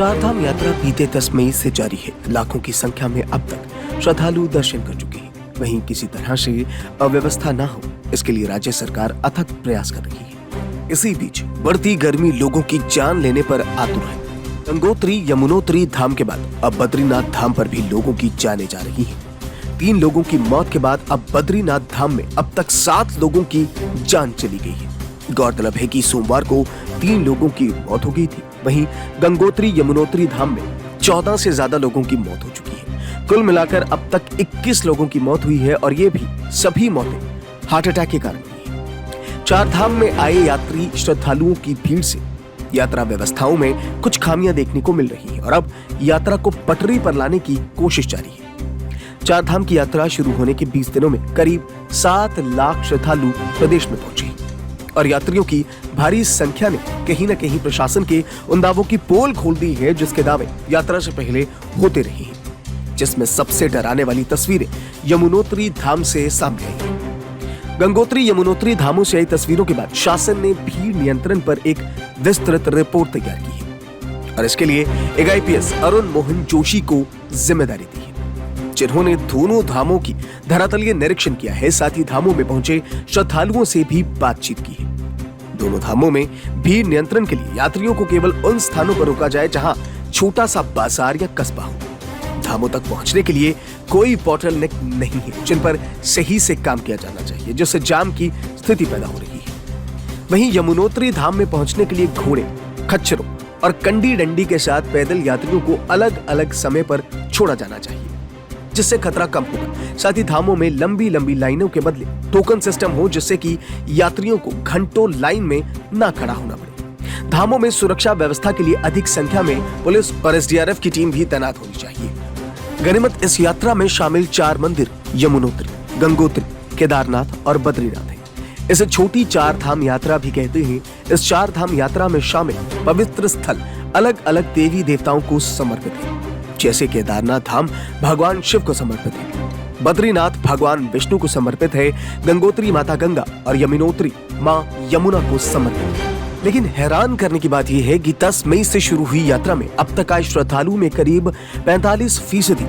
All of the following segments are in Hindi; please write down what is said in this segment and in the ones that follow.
चारधाम यात्रा बीते 10 मई से जारी है। लाखों की संख्या में अब तक श्रद्धालु दर्शन कर चुके हैं। वहीं किसी तरह से अव्यवस्था न हो, इसके लिए राज्य सरकार अथक प्रयास कर रही है। इसी बीच बढ़ती गर्मी लोगों की जान लेने पर आतुर है। गंगोत्री यमुनोत्री धाम के बाद अब बद्रीनाथ धाम पर भी लोगों की जानें जा रही हैं। 3 लोगों की मौत के बाद अब बद्रीनाथ धाम में अब तक 7 लोगों की जान चली गई है। गौरतलब है कि सोमवार को 3 लोगों की मौत हो गई थी। वहीं गंगोत्री यमुनोत्री धाम में 14 से ज्यादा लोगों की मौत हो चुकी है। कुल मिलाकर अब तक 21 लोगों की मौत हुई है और ये भी सभी मौतें हार्ट अटैक के कारण हुई है। चार धाम में आए यात्री श्रद्धालुओं की भीड़ से यात्रा व्यवस्थाओं में कुछ खामियां देखने को मिल रही है और अब यात्रा को पटरी पर लाने की कोशिश जारी है। चार धाम की यात्रा शुरू होने के 20 दिनों में करीब 7 लाख श्रद्धालु प्रदेश में पहुंचे और यात्रियों की भारी संख्या ने कहीं न कहीं प्रशासन के उन दावों की पोल खोल दी है जिसके दावे यात्रा से पहले होते रहे हैं, जिसमें सबसे डराने वाली तस्वीरें यमुनोत्री धाम से सामने आई हैं। गंगोत्री यमुनोत्री धामों से आई तस्वीरों के बाद शासन ने भीड़ नियंत्रण पर एक विस्तृत रिपोर्ट तैयार की है और इसके लिए एक IPS अरुण मोहन जोशी को जिम्मेदारी दी है, जिन्होंने दोनों धामों की धरातलीय निरीक्षण किया है। साथ ही धामों में पहुंचे श्रद्धालुओं से भी बातचीत की है। दोनों धामों में भीड़ नियंत्रण के लिए यात्रियों को केवल उन स्थानों पर रोका जाए जहां छोटा सा बाजार या कस्बा हो। धामों तक पहुंचने के लिए कोई बोटलनेक नहीं है, जिन पर सही से काम किया जाना चाहिए, जिससे जाम की स्थिति पैदा हो रही है। वहीं यमुनोत्री धाम में पहुंचने के लिए घोड़े, खच्चरों और कंडी डंडी के साथ पैदल यात्रियों को अलग अलग समय पर छोड़ा जाना चाहिए, जिससे खतरा कम होगा। साथ ही धामों में लंबी लंबी लाइनों के बदले टोकन सिस्टम हो, जिससे कि यात्रियों को घंटों लाइन में ना खड़ा होना पड़े। धामों में सुरक्षा व्यवस्था के लिए अधिक संख्या में पुलिस और SDRF की टीम भी तैनात होनी चाहिए। गनीमत इस यात्रा में शामिल 4 मंदिर यमुनोत्री, गंगोत्री, केदारनाथ और बद्रीनाथ है। इसे छोटी 4 धाम यात्रा भी कहते हैं। इस 4 धाम यात्रा में शामिल पवित्र स्थल अलग अलग देवी देवताओं को समर्पित है। जैसे केदारनाथ धाम भगवान शिव को समर्पित है, बद्रीनाथ भगवान विष्णु को समर्पित है, गंगोत्री माता गंगा और यमुनोत्री मां यमुना को समर्पित है। लेकिन हैरान करने की बात यह है कि 10 मई से शुरू हुई यात्रा में अब तक आए श्रद्धालुओं में करीब 45%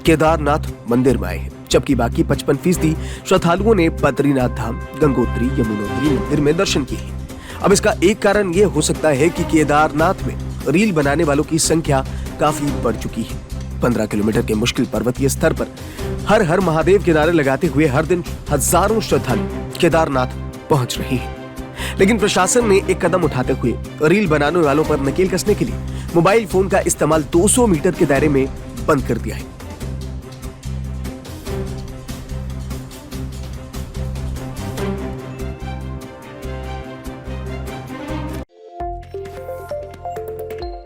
केदारनाथ मंदिर में आए हैं, जबकि बाकी 55% श्रद्धालुओं ने बद्रीनाथ धाम, गंगोत्री, यमुनोत्री मंदिर में दर्शन किए हैं। अब इसका एक कारण यह हो सकता है कि केदारनाथ में रील बनाने वालों की संख्या काफी बढ़ चुकी है। 15 किलोमीटर के मुश्किल पर्वतीय स्तर पर हर हर महादेव के नारे लगाते हुए हर दिन हजारों श्रद्धालु केदारनाथ पहुंच रहे हैं। लेकिन प्रशासन ने एक कदम उठाते हुए रील बनाने वालों पर नकेल कसने के लिए मोबाइल फोन का इस्तेमाल 200 मीटर के दायरे में बंद कर दिया है।